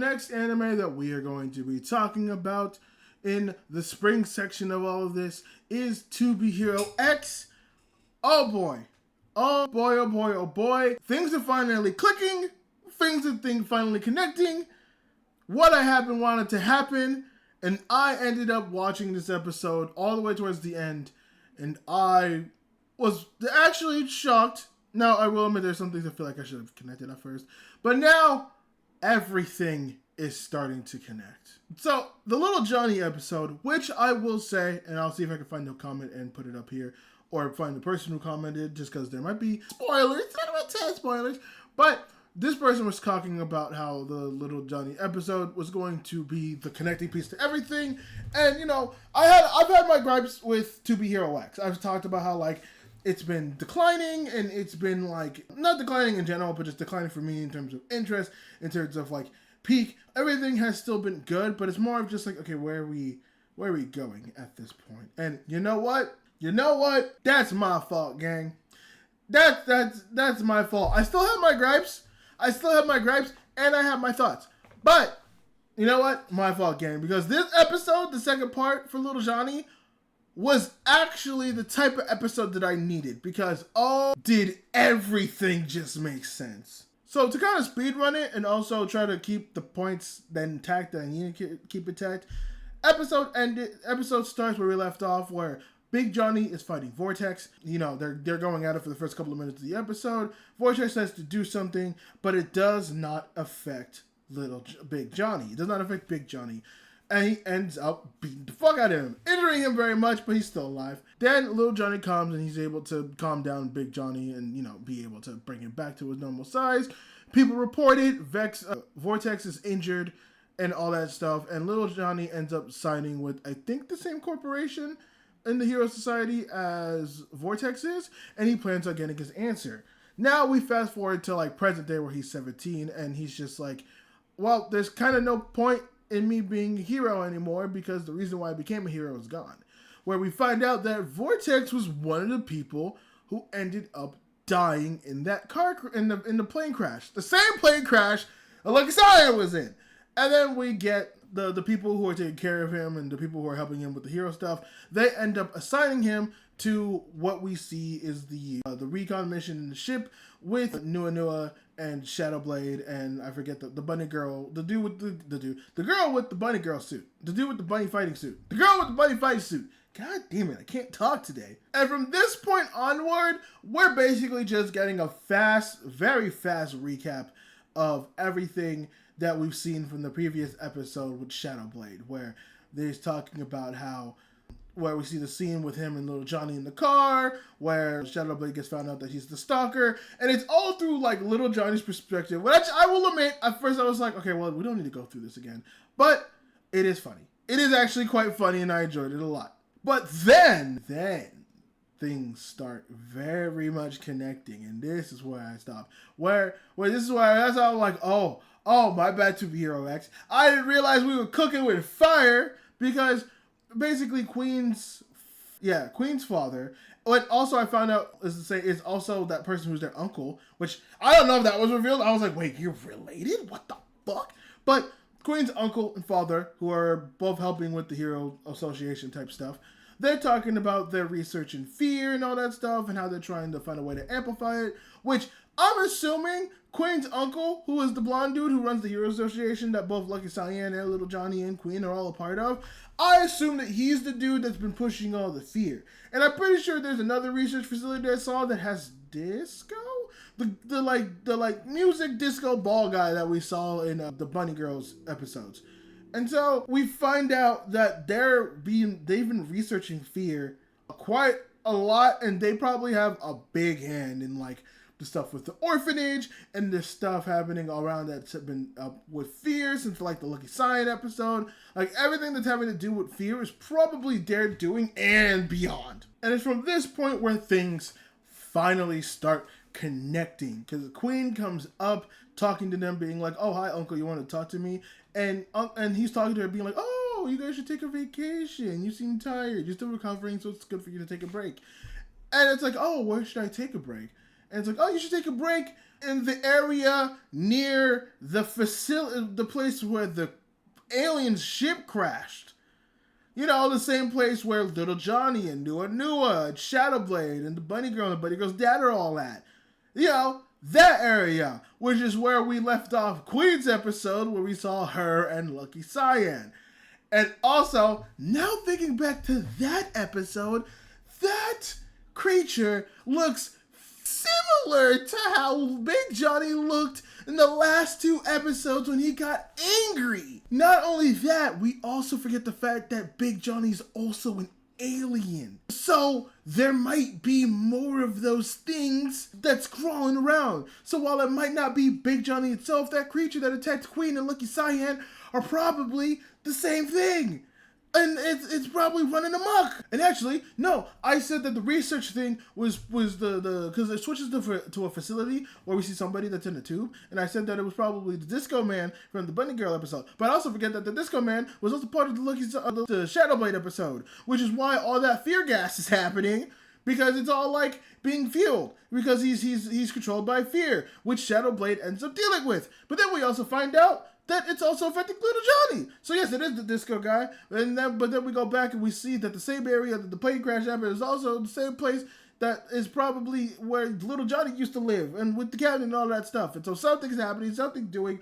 next anime that we are going to be talking about in the spring section of all of this is To Be Hero X. Oh boy. Oh boy, oh boy, oh boy. Things are finally clicking. Things are finally connecting. What I have been wanting to happen. And I ended up watching this episode all the way towards the end. And I was actually shocked. Now, I will admit there's some things I feel like I should have connected at first. But now, everything is starting to connect. So, the Little Johnny episode, which I will say, and I'll see if I can find no comment and put it up here, or find the person who commented, just because there might be spoilers. I don't want to tell spoilers. But this person was talking about how the Little Johnny episode was going to be the connecting piece to everything. And, you know, I've had my gripes with To Be Hero X. I've talked about how, like, it's been declining, and it's been, like, not declining in general, but just declining for me in terms of interest, in terms of, like, peak. Everything has still been good, but it's more of just like, okay, where are we going at this point? And you know what? That's my fault, gang. That's my fault. I still have my gripes, and I have my thoughts. But, you know what? My fault, gang. Because this episode, the second part for Little Johnny, was actually the type of episode that I needed. Because, oh, did everything just make sense. So, to kind of speedrun it, and also try to keep the points that intact that I need to keep intact, episode starts where we left off, where Big Johnny is fighting Vortex. You know, they're going at it for the first couple of minutes of the episode. Vortex has to do something, but it does not affect Big Johnny. It does not affect Big Johnny. And he ends up beating the fuck out of him. Injuring him very much, but he's still alive. Then Little Johnny comes and he's able to calm down Big Johnny and, you know, be able to bring him back to his normal size. People reported Vortex is injured and all that stuff. And Little Johnny ends up signing with, I think, the same corporation in the Hero Society as Vortex is, and he plans on getting his answer. Now we fast forward to like present day where he's 17, and he's just like, well, there's kind of no point in me being a hero anymore because the reason why I became a hero is gone. Where we find out that Vortex was one of the people who ended up dying in that in the plane crash, the same plane crash Lucky Scion was in. And then we get the people who are taking care of him and the people who are helping him with the hero stuff. They end up assigning him to what we see is the recon mission in the ship with Nua and Shadowblade and I forget the bunny girl, the girl with the bunny girl suit, the dude with the bunny fighting suit, the girl with the bunny fighting suit. God damn it, I can't talk today. And from this point onward, we're basically just getting a very fast recap of everything that we've seen from the previous episode with Shadowblade, where they're talking about where we see the scene with him and Little Johnny in the car, where Shadowblade gets found out that he's the stalker, and it's all through like Little Johnny's perspective, which I will admit, at first I was like, okay, well, we don't need to go through this again, but it is funny. It is actually quite funny, and I enjoyed it a lot. But then things start very much connecting, and this is where I stop. Where this is where that's how I'm like, oh, my bad, To Be Hero X. I didn't realize we were cooking with fire because basically Queen's father. What also I found out is also that person who's their uncle, which I don't know if that was revealed. I was like, wait, you're related? What the fuck? But Queen's uncle and father, who are both helping with the Hero Association type stuff, they're talking about their research in fear and all that stuff and how they're trying to find a way to amplify it, which I'm assuming Queen's uncle, who is the blonde dude who runs the Hero Association that both Lucky Cyan and Little Johnny and Queen are all a part of, I assume that he's the dude that's been pushing all the fear. And I'm pretty sure there's another research facility that I saw that has disco? The music disco ball guy that we saw in the Bunny Girls episodes. And so we find out that they've been researching fear quite a lot, and they probably have a big hand in like the stuff with the orphanage and the stuff happening around that's been with fear since like the Lucky Cyan episode. Like everything that's having to do with fear is probably their doing and beyond. And it's from this point where things finally start connecting, because the Queen comes up talking to them, being like, oh, hi uncle, you want to talk to me? And he's talking to her being like, oh, you guys should take a vacation, you seem tired, you're still recovering, so it's good for you to take a break. And it's like, oh, where should I take a break? And it's like, oh, you should take a break in the area near the facility, the place where the alien ship crashed. You know, the same place where Little Johnny and Nua Nua and Shadowblade and the Bunny Girl and the Bunny Girl's dad are all at. You know, that area, which is where we left off Queen's episode where we saw her and Lucky Cyan. And also, now thinking back to that episode, that creature looks similar to how Big Johnny looked in the last 2 episodes when he got angry. Not only that, we also forget the fact that Big Johnny's also an alien. So there might be more of those things that's crawling around. So while it might not be Big Johnny itself, that creature that attacked Queen and Lucky Cyan are probably the same thing. And it's probably running amok. And actually, no, I said that the research thing was the because it switches to a facility where we see somebody that's in a tube. And I said that it was probably the Disco Man from the Bunny Girl episode. But I also forget that the Disco Man was also part of the Shadowblade episode, which is why all that fear gas is happening. Because it's all like being fueled. Because he's controlled by fear, which Shadowblade ends up dealing with. But then we also find out that it's also affecting Little Johnny. So yes, it is the disco guy. But then we go back and we see that the same area that the plane crash happened is also the same place that is probably where Little Johnny used to live. And with the cabin and all that stuff. And so something's happening, something's doing.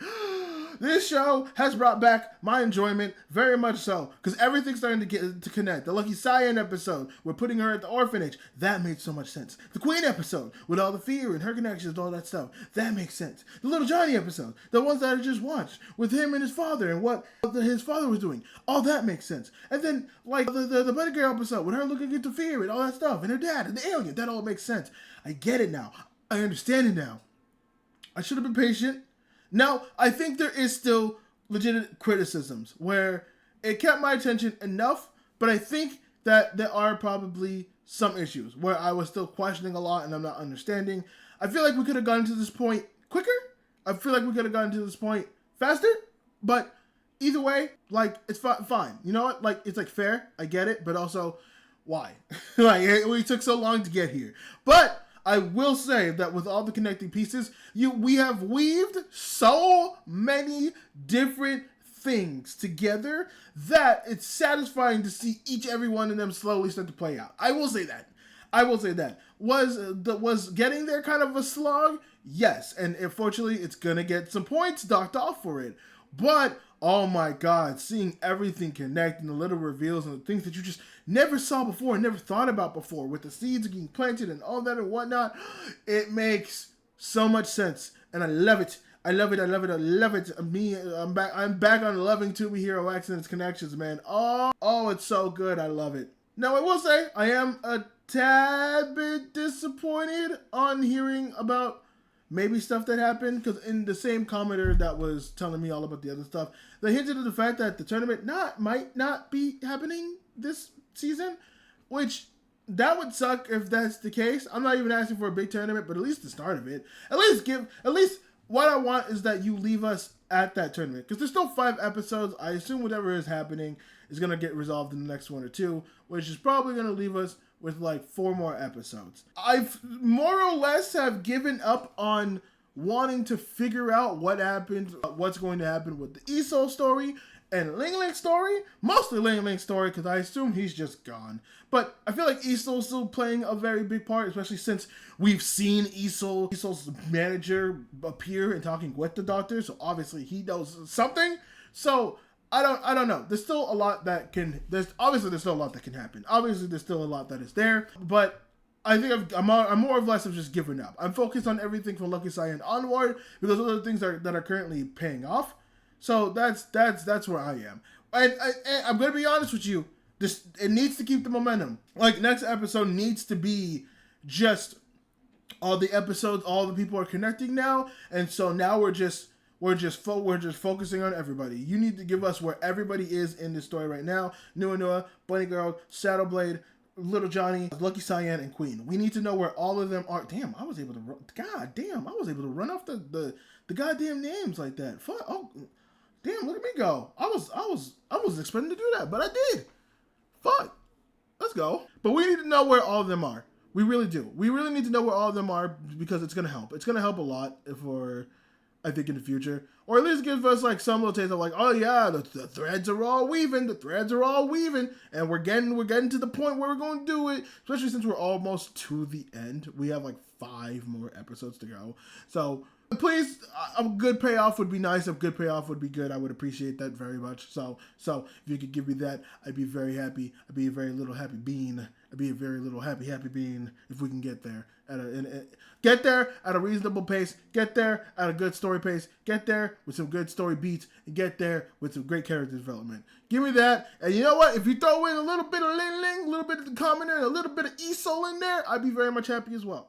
This show has brought back my enjoyment very much so. Because everything's starting to connect. The Lucky Cyan episode, we're putting her at the orphanage. That made so much sense. The Queen episode, with all the fear and her connections and all that stuff. That makes sense. The Little Johnny episode, the ones that I just watched, with him and his father and what his father was doing. All that makes sense. And then, like, the Bunny Girl episode, with her looking into fear and all that stuff. And her dad and the alien. That all makes sense. I get it now. I understand it now. I should have been patient. Now, I think there is still legitimate criticisms where it kept my attention enough, but I think that there are probably some issues where I was still questioning a lot and I'm not understanding. I feel like we could have gotten to this point quicker. I feel like we could have gotten to this point faster, but either way, like, it's fine. You know what? Like, it's like fair. I get it, but also, why? Like, we took so long to get here. But I will say that with all the connecting pieces, we have weaved so many different things together that it's satisfying to see every one of them slowly start to play out. I will say that. Was getting there kind of a slog? Yes, and unfortunately, it's gonna get some points docked off for it. But oh my God, seeing everything connect and the little reveals and the things that you just never saw before and never thought about before, with the seeds getting planted and all that and whatnot, it makes so much sense, and I love it. I love it. I'm back on loving Tubi Hero X and its connections, man. Oh, it's so good. I love it. Now, I will say, I am a tad bit disappointed on hearing about maybe stuff that happened, because in the same commenter that was telling me all about the other stuff, they hinted at the fact that the tournament might not be happening this season, which that would suck if that's the case. I'm not even asking for a big tournament, but at least the start of it. At least what I want is that you leave us at that tournament, because there's still 5 episodes. I assume whatever is happening is going to get resolved in the next 1 or 2, which is probably going to leave us with like 4 more episodes. I've more or less have given up on wanting to figure out what happened, what's going to happen with the Iso story and Ling Ling's story. Mostly Ling Ling's story, because I assume he's just gone. But I feel like Iso's still playing a very big part, especially since we've seen Iso's manager appear and talking with the doctor, so obviously he knows something. So I don't know. There's still a lot that can happen. Obviously there's still a lot that is there, but I think I'm more or less of just giving up. I'm focused on everything from Lucky Cyan onward, because those are the things that are currently paying off. So that's where I am. And I'm gonna be honest with you. It needs to keep the momentum. Like, next episode needs to be just all the episodes, all the people are connecting now, and so now we're just focusing on everybody. You need to give us where everybody is in this story right now. Nua Nua, Bunny Girl, Shadowblade, Little Johnny, Lucky Cyan, and Queen. We need to know where all of them are. I was able to run off the goddamn names like that. Fuck. Oh, damn, look at me go. I was expecting to do that, but I did. Fuck. Let's go. But we need to know where all of them are. We really do. We really need to know where all of them are because it's going to help. It's going to help a lot for, I think, in the future. Or at least give us like some little taste of like, oh yeah, the threads are all weaving. The threads are all weaving. And we're getting to the point where we're going to do it. Especially since we're almost to the end. We have like 5 more episodes to go. So please, a good payoff would be nice. A good payoff would be good. I would appreciate that very much. So if you could give me that, I'd be very happy. I'd be a very little happy bean. I'd be a very little happy bean if we can get there get there at a reasonable pace. Get there at a good story pace. Get there with some good story beats, and get there with some great character development. Give me that, and you know what? If you throw in a little bit of Ling Ling, a little bit of the commoner, and a little bit of Isol in there, I'd be very much happy as well.